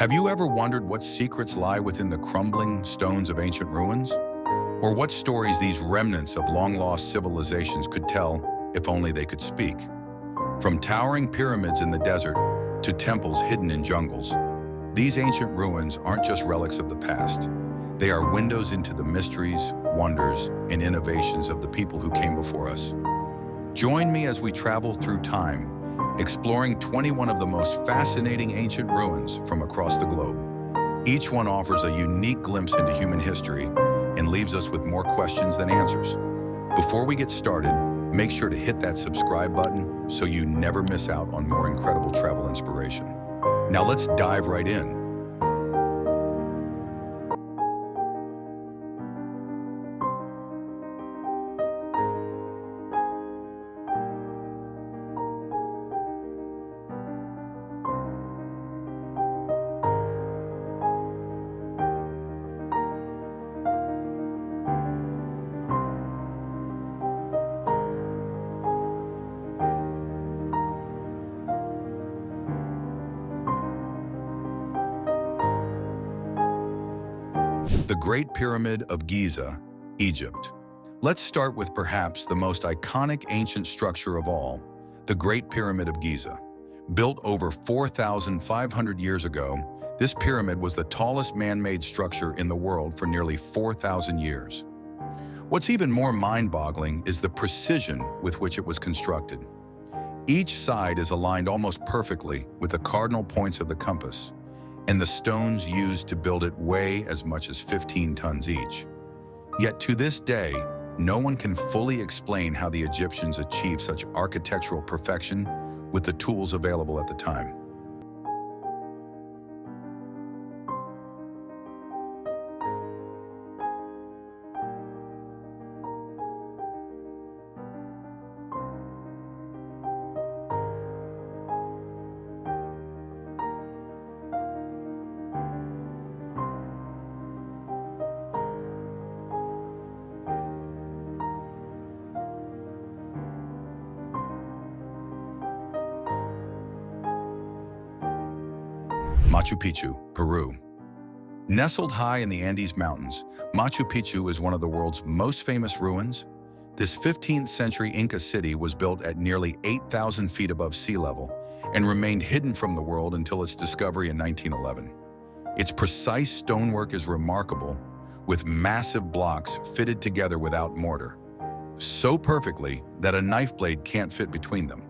Have you ever wondered what secrets lie within the crumbling stones of ancient ruins? Or what stories these remnants of long-lost civilizations could tell if only they could speak? From towering pyramids in the desert to temples hidden in jungles, these ancient ruins aren't just relics of the past. They are windows into the mysteries, wonders, and innovations of the people who came before us. Join me as we travel through time, exploring 21 of the most fascinating ancient ruins from across the globe. Each one offers a unique glimpse into human history and leaves us with more questions than answers. Before we get started, make sure to hit that subscribe button so you never miss out on more incredible travel inspiration. Now let's dive right in. The Great Pyramid of Giza, Egypt. Let's start with perhaps the most iconic ancient structure of all, the Great Pyramid of Giza. Built over 4,500 years ago, this pyramid was the tallest man-made structure in the world for nearly 4,000 years. What's even more mind-boggling is the precision with which it was constructed. Each side is aligned almost perfectly with the cardinal points of the compass, and the stones used to build it weigh as much as 15 tons each. Yet to this day, no one can fully explain how the Egyptians achieved such architectural perfection with the tools available at the time. Machu Picchu, Peru. Nestled high in the Andes Mountains, Machu Picchu is one of the world's most famous ruins. This 15th century Inca city was built at nearly 8,000 feet above sea level and remained hidden from the world until its discovery in 1911. Its precise stonework is remarkable, with massive blocks fitted together without mortar, so perfectly that a knife blade can't fit between them.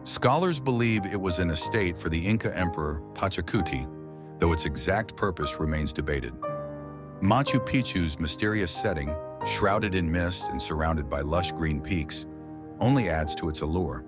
Scholars believe it was an estate for the Inca emperor Pachacuti, though its exact purpose remains debated. Machu Picchu's mysterious setting, shrouded in mist and surrounded by lush green peaks, only adds to its allure.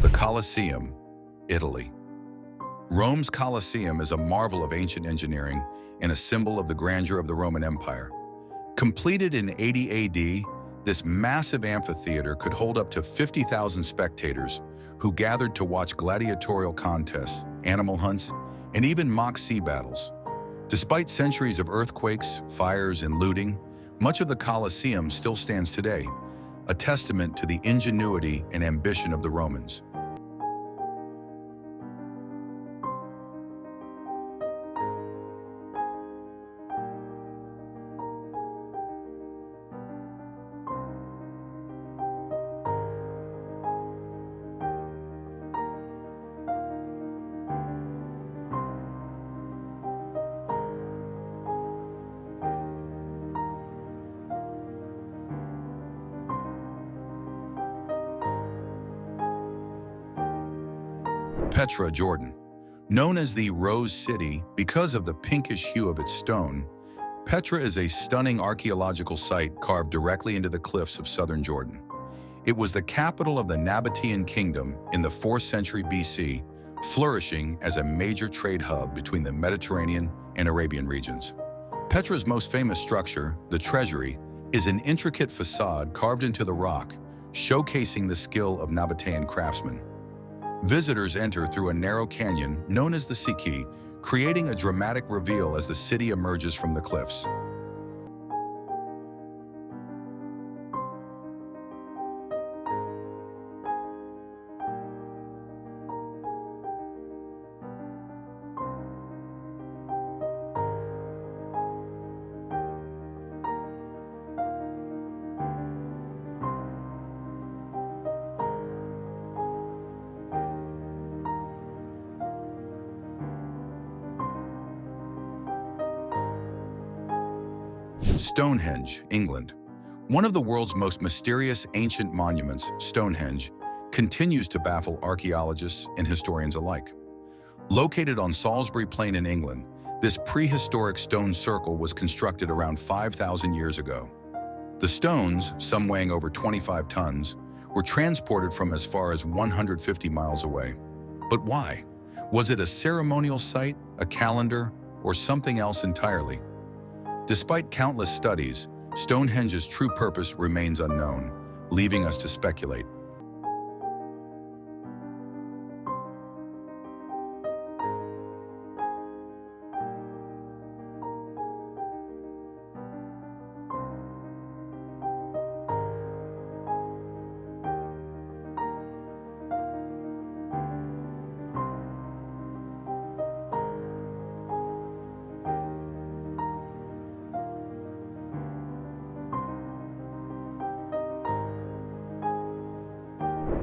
The Colosseum, Italy. Rome's Colosseum is a marvel of ancient engineering and a symbol of the grandeur of the Roman Empire. Completed in 80 AD, this massive amphitheater could hold up to 50,000 spectators who gathered to watch gladiatorial contests, animal hunts, and even mock sea battles. Despite centuries of earthquakes, fires, and looting, much of the Colosseum still stands today, a testament to the ingenuity and ambition of the Romans. Petra, Jordan. Known as the Rose City because of the pinkish hue of its stone, Petra is a stunning archaeological site carved directly into the cliffs of southern Jordan. It was the capital of the Nabatean kingdom in the 4th century BC, flourishing as a major trade hub between the Mediterranean and Arabian regions. Petra's most famous structure, the Treasury, is an intricate facade carved into the rock, showcasing the skill of Nabatean craftsmen. Visitors enter through a narrow canyon known as the Siki, creating a dramatic reveal as the city emerges from the cliffs. Stonehenge, England. One of the world's most mysterious ancient monuments, Stonehenge, continues to baffle archaeologists and historians alike. Located on Salisbury Plain in England, this prehistoric stone circle was constructed around 5,000 years ago. The stones, some weighing over 25 tons, were transported from as far as 150 miles away. But why? Was it a ceremonial site, a calendar, or something else entirely? Despite countless studies, Stonehenge's true purpose remains unknown, leaving us to speculate.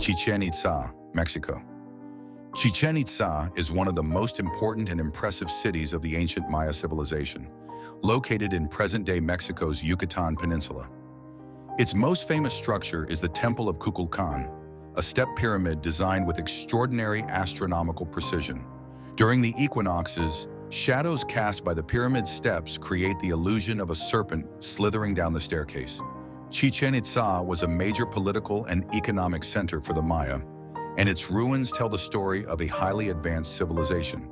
Chichén Itzá, Mexico. Chichén Itzá is one of the most important and impressive cities of the ancient Maya civilization, located in present-day Mexico's Yucatan Peninsula. Its most famous structure is the Temple of Kukulkan, a step pyramid designed with extraordinary astronomical precision. During the equinoxes, shadows cast by the pyramid steps create the illusion of a serpent slithering down the staircase. Chichén Itzá was a major political and economic center for the Maya, and its ruins tell the story of a highly advanced civilization.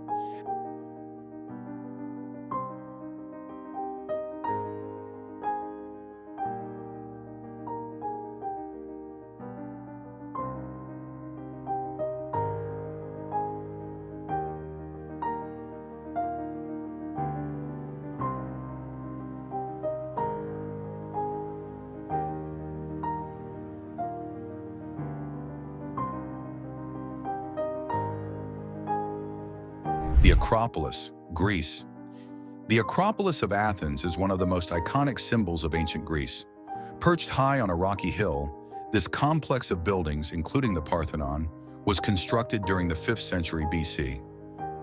The Acropolis, Greece. The Acropolis of Athens is one of the most iconic symbols of ancient Greece. Perched high on a rocky hill, this complex of buildings, including the Parthenon, was constructed during the 5th century BC.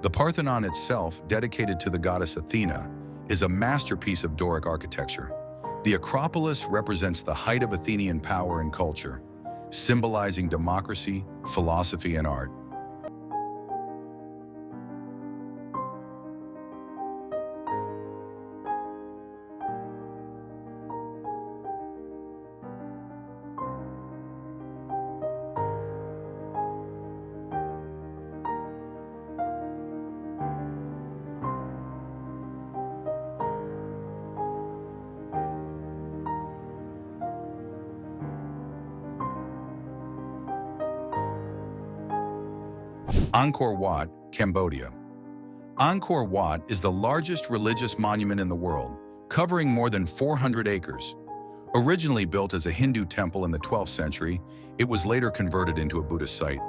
The Parthenon itself, dedicated to the goddess Athena, is a masterpiece of Doric architecture. The Acropolis represents the height of Athenian power and culture, symbolizing democracy, philosophy, and art. Angkor Wat, Cambodia. Angkor Wat is the largest religious monument in the world, covering more than 400 acres. Originally built as a Hindu temple in the 12th century, it was later converted into a Buddhist site.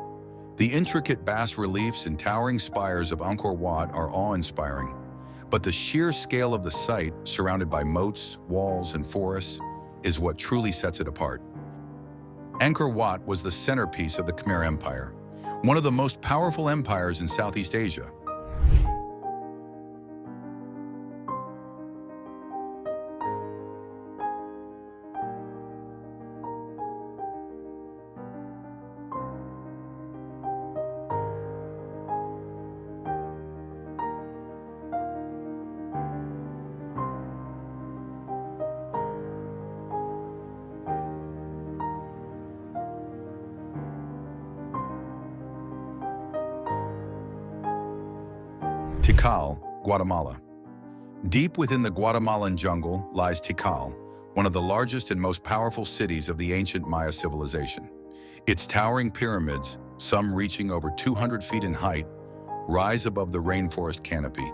The intricate bas-reliefs and towering spires of Angkor Wat are awe-inspiring, but the sheer scale of the site, surrounded by moats, walls, and forests, is what truly sets it apart. Angkor Wat was the centerpiece of the Khmer Empire, one of the most powerful empires in Southeast Asia. Tikal, Guatemala. Deep within the Guatemalan jungle lies Tikal, one of the largest and most powerful cities of the ancient Maya civilization. Its towering pyramids, some reaching over 200 feet in height, rise above the rainforest canopy.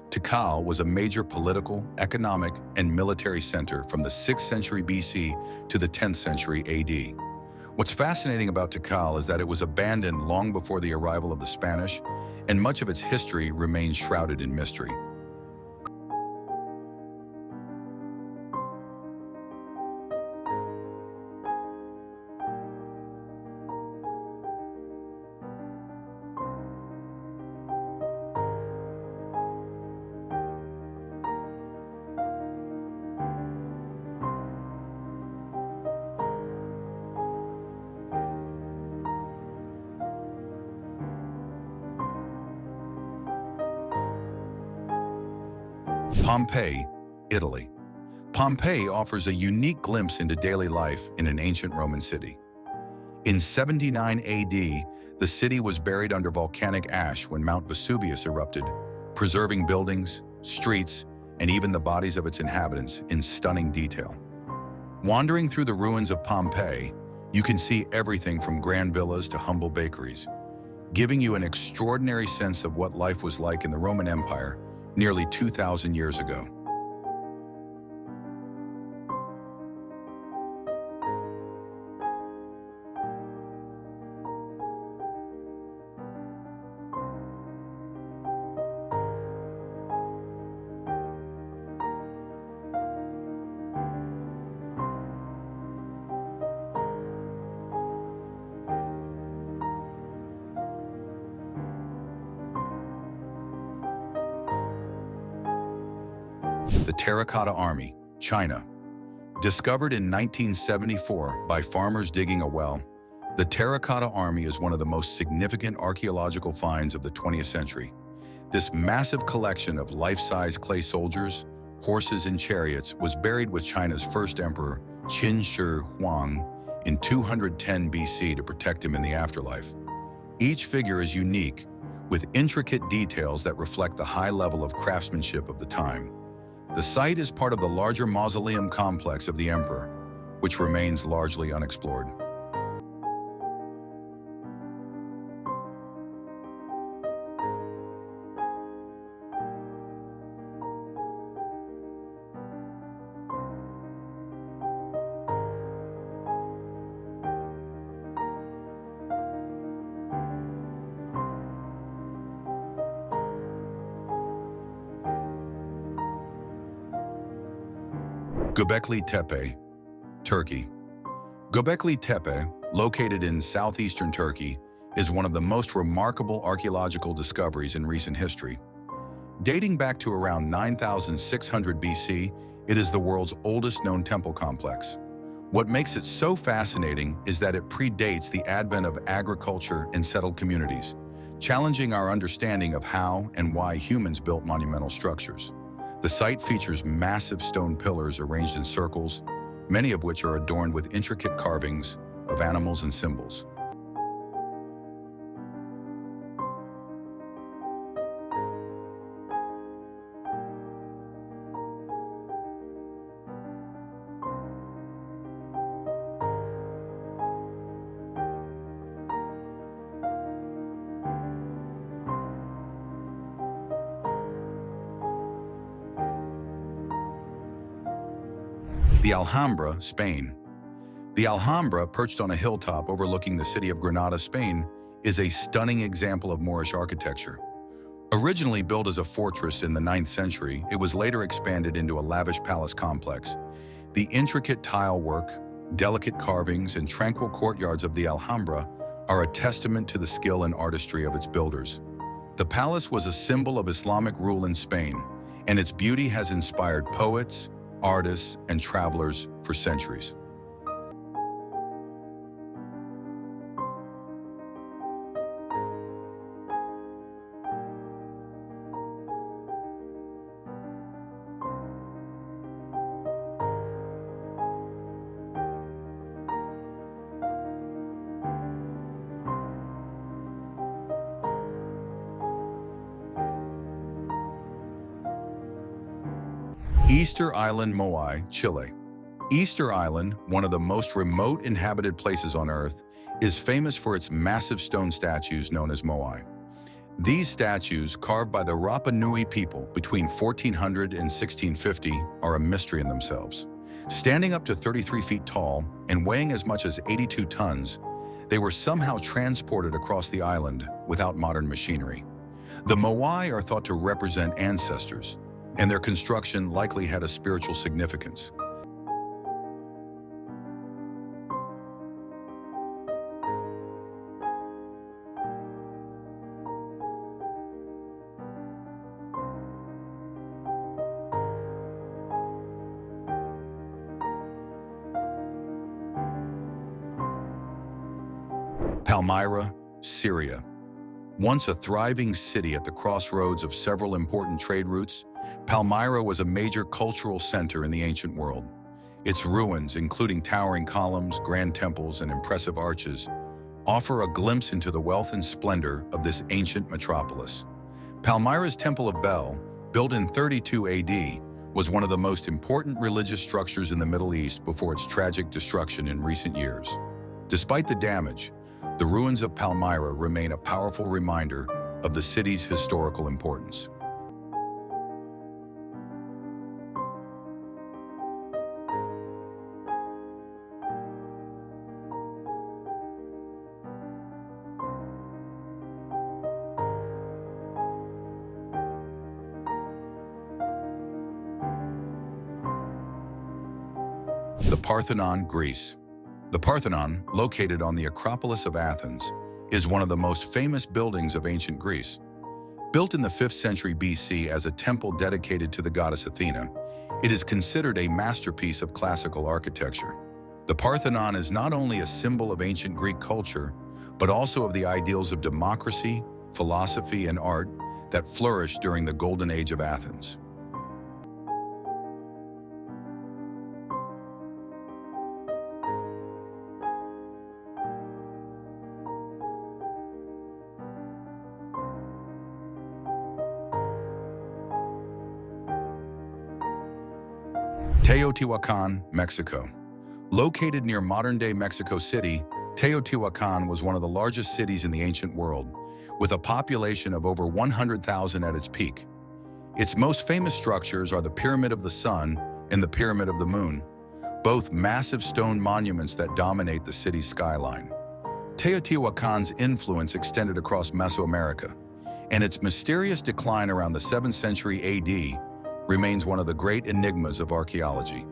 Tikal was a major political, economic, and military center from the 6th century BC to the 10th century AD. What's fascinating about Tikal is that it was abandoned long before the arrival of the Spanish, and much of its history remains shrouded in mystery. Pompeii, Italy. Pompeii offers a unique glimpse into daily life in an ancient Roman city. In 79 AD, the city was buried under volcanic ash when Mount Vesuvius erupted, preserving buildings, streets, and even the bodies of its inhabitants in stunning detail. Wandering through the ruins of Pompeii, you can see everything from grand villas to humble bakeries, giving you an extraordinary sense of what life was like in the Roman Empire nearly 2,000 years ago. The Terracotta Army, China. Discovered in 1974 by farmers digging a well, the Terracotta Army is one of the most significant archaeological finds of the 20th century. This massive collection of life-size clay soldiers, horses, and chariots was buried with China's first emperor, Qin Shi Huang, in 210 BC to protect him in the afterlife. Each figure is unique, with intricate details that reflect the high level of craftsmanship of the time. The site is part of the larger mausoleum complex of the emperor, which remains largely unexplored. Göbekli Tepe, Turkey. Göbekli Tepe, located in southeastern Turkey, is one of the most remarkable archaeological discoveries in recent history. Dating back to around 9,600 BC, it is the world's oldest known temple complex. What makes it so fascinating is that it predates the advent of agriculture and settled communities, challenging our understanding of how and why humans built monumental structures. The site features massive stone pillars arranged in circles, many of which are adorned with intricate carvings of animals and symbols. The Alhambra, Spain. The Alhambra, perched on a hilltop overlooking the city of Granada, Spain, is a stunning example of Moorish architecture. Originally built as a fortress in the 9th century, it was later expanded into a lavish palace complex. The intricate tile work, delicate carvings, and tranquil courtyards of the Alhambra are a testament to the skill and artistry of its builders. The palace was a symbol of Islamic rule in Spain, and its beauty has inspired poets, artists, and travelers for centuries. Easter Island, Moai, Chile. Easter Island, one of the most remote inhabited places on Earth, is famous for its massive stone statues known as Moai. These statues, carved by the Rapa Nui people between 1400 and 1650, are a mystery in themselves. Standing up to 33 feet tall and weighing as much as 82 tons, they were somehow transported across the island without modern machinery. The Moai are thought to represent ancestors, and their construction likely had a spiritual significance. Palmyra, Syria. Once a thriving city at the crossroads of several important trade routes, Palmyra was a major cultural center in the ancient world. Its ruins, including towering columns, grand temples, and impressive arches, offer a glimpse into the wealth and splendor of this ancient metropolis. Palmyra's Temple of Bel, built in 32 AD, was one of the most important religious structures in the Middle East before its tragic destruction in recent years. Despite the damage, the ruins of Palmyra remain a powerful reminder of the city's historical importance. The Parthenon, Greece. The Parthenon, located on the Acropolis of Athens, is one of the most famous buildings of ancient Greece. Built in the 5th century BC as a temple dedicated to the goddess Athena, it is considered a masterpiece of classical architecture. The Parthenon is not only a symbol of ancient Greek culture, but also of the ideals of democracy, philosophy, and art that flourished during the Golden Age of Athens. Teotihuacan, Mexico. Located near modern-day Mexico City, Teotihuacan was one of the largest cities in the ancient world, with a population of over 100,000 at its peak. Its most famous structures are the Pyramid of the Sun and the Pyramid of the Moon, both massive stone monuments that dominate the city's skyline. Teotihuacan's influence extended across Mesoamerica, and its mysterious decline around the 7th century AD remains one of the great enigmas of archaeology.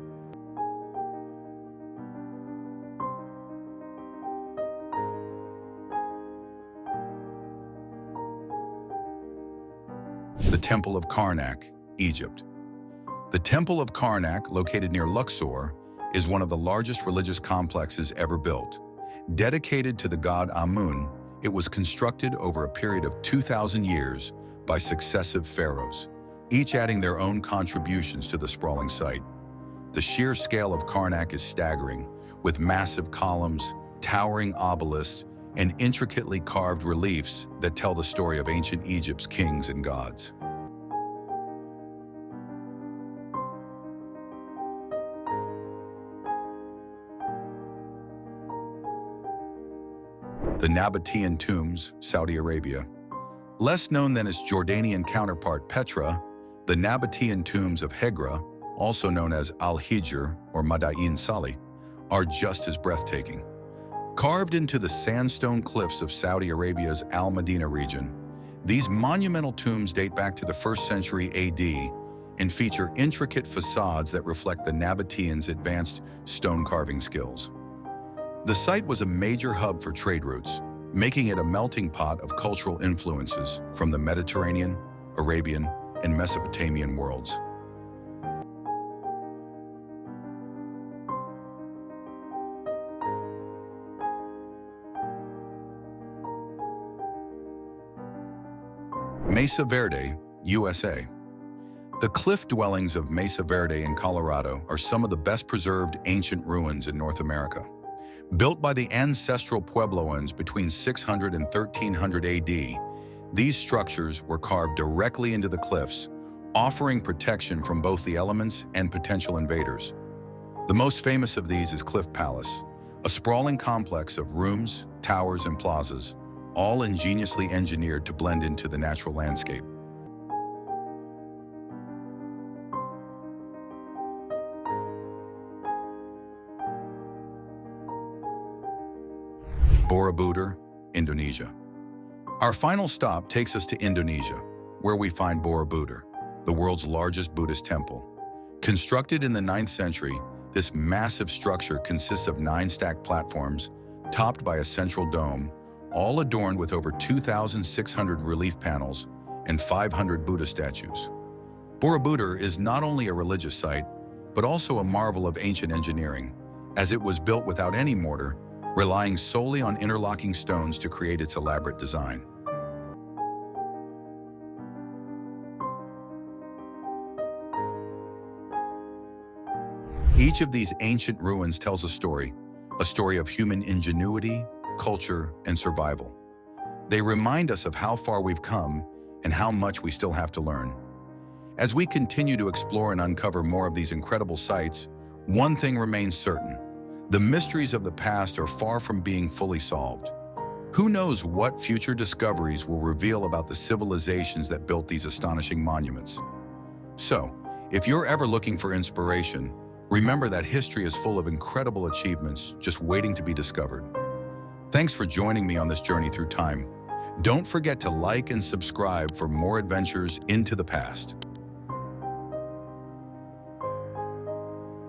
The Temple of Karnak, Egypt. The Temple of Karnak, located near Luxor, is one of the largest religious complexes ever built. Dedicated to the god Amun, it was constructed over a period of 2,000 years by successive pharaohs, each adding their own contributions to the sprawling site. The sheer scale of Karnak is staggering, with massive columns, towering obelisks, and intricately carved reliefs that tell the story of ancient Egypt's kings and gods. The Nabatean tombs, Saudi Arabia. Less known than its Jordanian counterpart Petra, the Nabatean tombs of Hegra, also known as Al-Hijr or Madain Salih, are just as breathtaking. Carved into the sandstone cliffs of Saudi Arabia's Al-Madina region, these monumental tombs date back to the 1st century AD and feature intricate facades that reflect the Nabateans' advanced stone carving skills. The site was a major hub for trade routes, making it a melting pot of cultural influences from the Mediterranean, Arabian, and Mesopotamian worlds. Mesa Verde, USA. The cliff dwellings of Mesa Verde in Colorado are some of the best preserved ancient ruins in North America. Built by the ancestral Puebloans between 600 and 1300 AD, these structures were carved directly into the cliffs, offering protection from both the elements and potential invaders. The most famous of these is Cliff Palace, a sprawling complex of rooms, towers, and plazas, all ingeniously engineered to blend into the natural landscape. Borobudur, Indonesia. Our final stop takes us to Indonesia, where we find Borobudur, the world's largest Buddhist temple. Constructed in the 9th century, this massive structure consists of 9 stacked platforms, topped by a central dome, all adorned with over 2,600 relief panels and 500 Buddha statues. Borobudur is not only a religious site, but also a marvel of ancient engineering, as it was built without any mortar, relying solely on interlocking stones to create its elaborate design. Each of these ancient ruins tells a story of human ingenuity, culture, and survival. They remind us of how far we've come and how much we still have to learn. As we continue to explore and uncover more of these incredible sites, one thing remains certain: the mysteries of the past are far from being fully solved. Who knows what future discoveries will reveal about the civilizations that built these astonishing monuments? So, if you're ever looking for inspiration, remember that history is full of incredible achievements just waiting to be discovered. Thanks for joining me on this journey through time. Don't forget to like and subscribe for more adventures into the past.